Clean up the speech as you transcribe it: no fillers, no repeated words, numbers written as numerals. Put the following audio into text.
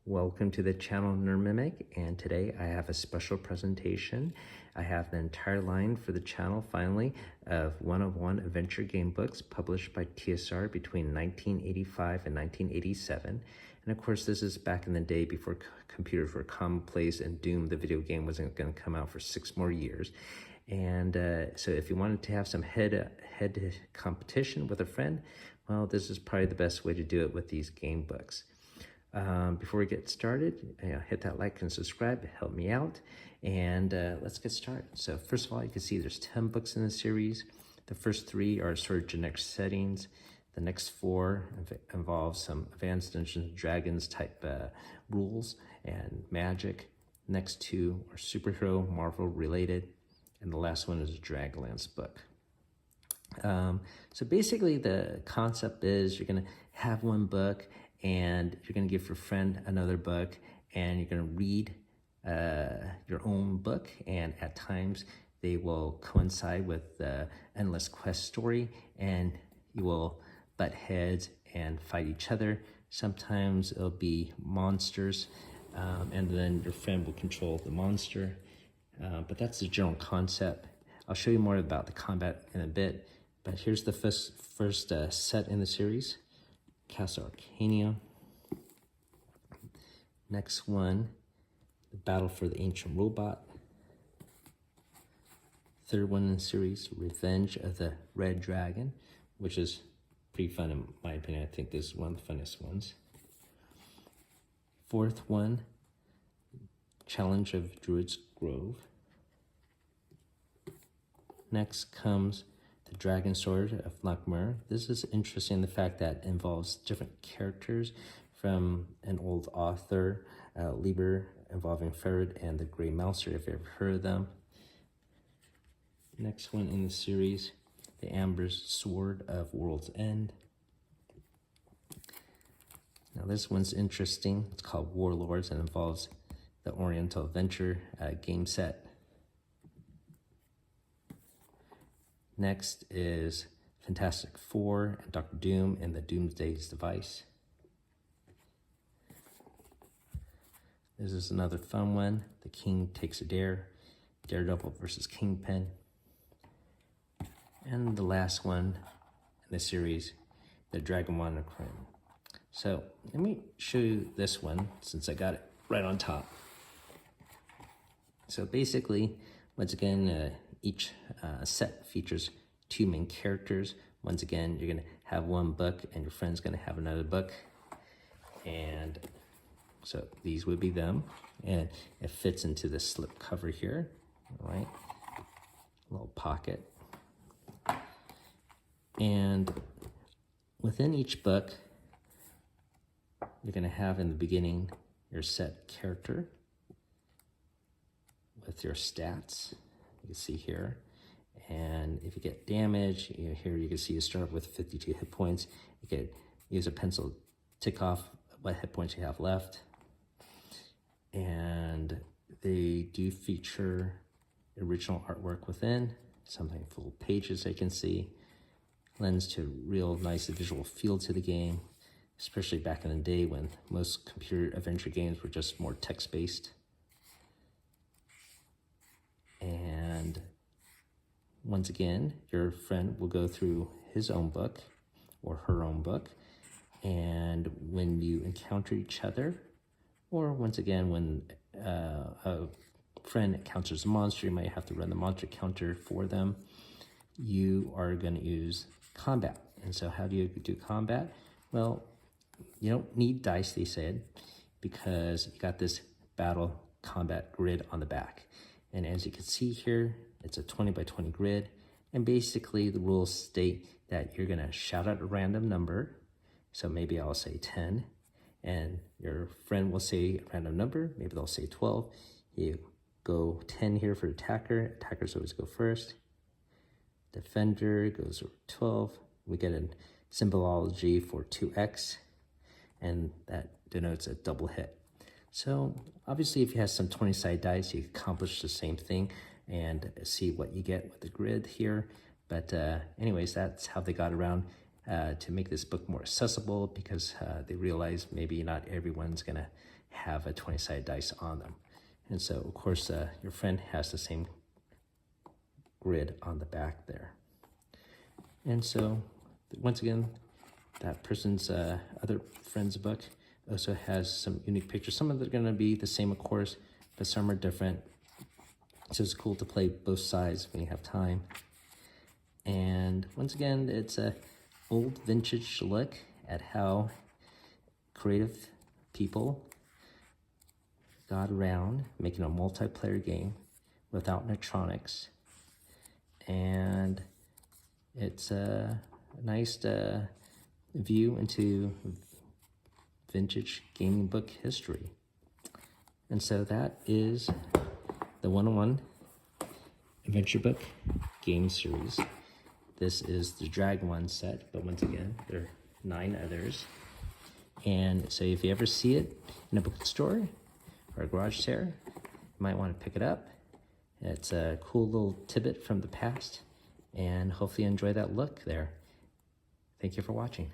Welcome to the channel Nerdmimic, and today I have a special presentation. I have the entire line for the channel finally of 101 Adventure Gamebooks published by TSR between 1985 and 1987. And of course, this is back in the day before computers were commonplace and Doom, the video game, wasn't going to come out for 6 more years. And so if you wanted to have some head-to-head competition with a friend, well, this is probably the best way to do it with these game books. Before we get started, hit that like and subscribe, help me out, and let's get started. So first of all, you can see there's 10 books in the series. The first 3 are sort of generic settings. The next 4 involve some advanced Dungeons & Dragons type rules and magic. Next 2 are superhero, Marvel related, and the last one is a Dragonlance book. So basically the concept is you're going to have one book and you're going to give your friend another book, and you're going to read your own book, and at times they will coincide with the endless quest story, and you will butt heads and fight each other. Sometimes it'll be monsters, and then your friend will control the monster, but that's the general concept. I'll show you more about the combat in a bit, but here's the first set in the series. Castle Arcania. Next one, the Battle for the Ancient Robot. Third one in the series, Revenge of the Red Dragon, which is pretty fun in my opinion. I think this is one of the funnest ones. Fourth one, Challenge of Druid's Grove. Next comes the Dragon Sword of Lochmer. This is interesting, the fact that it involves different characters from an old author, Lieber, involving Ferret and the Grey Mouser, if you've ever heard of them. Next one in the series, the Amber Sword of World's End. Now this one's interesting. It's called Warlords and involves the Oriental Adventure game set. Next is Fantastic Four and Dr. Doom and the Doomsday's Device. This is another fun one. The King Takes a Dare, Daredevil versus Kingpin. And the last one in the series, the Dragon Wanderer Crime. So let me show you this one since I got it right on top. So basically, once again, each set features 2 main characters. Once again, you're going to have one book and your friend's going to have another book. And so these would be them. And it fits into the slip cover here. All right. Little pocket. And within each book, you're going to have in the beginning your set character with your stats. You can see here, and if you get damage, here you can see you start with 52 hit points. You can use a pencil to tick off what hit points you have left, and they do feature original artwork within, something full pages. I can see lends to real nice visual feel to the game, especially back in the day when most computer adventure games were just more text-based. And once again, your friend will go through his own book or her own book. And when you encounter each other, or once again, when a friend encounters a monster, you might have to run the monster counter for them. You are going to use combat. And so how do you do combat? Well, you don't need dice, they said, because you got this battle combat grid on the back. And as you can see here, it's a 20 by 20 grid. And basically the rules state that you're gonna shout out a random number. So maybe I'll say 10, and your friend will say a random number. Maybe they'll say 12. You go 10 here for attacker. Attackers always go first. Defender goes 12. We get a symbology for 2x, and that denotes a double hit. So obviously if you have some 20-sided dice, you accomplish the same thing and see what you get with the grid here. But anyways, that's how they got around to make this book more accessible, because they realize maybe not everyone's going to have a 20-sided dice on them. And so, of course, your friend has the same grid on the back there. And so, once again, that person's other friend's book also has some unique pictures. Some of them are going to be the same, of course, but some are different. So it's cool to play both sides when you have time. And once again, it's a old vintage look at how creative people got around making a multiplayer game without electronics. And it's a nice view into vintage gaming book history. And so that is the 101 Adventure Book game series. This is the Dragon One set, but once again, there are 9 others. And so if you ever see it in a bookstore or a garage sale, you might want to pick it up. It's a cool little tidbit from the past, and hopefully you enjoy that look there. Thank you for watching.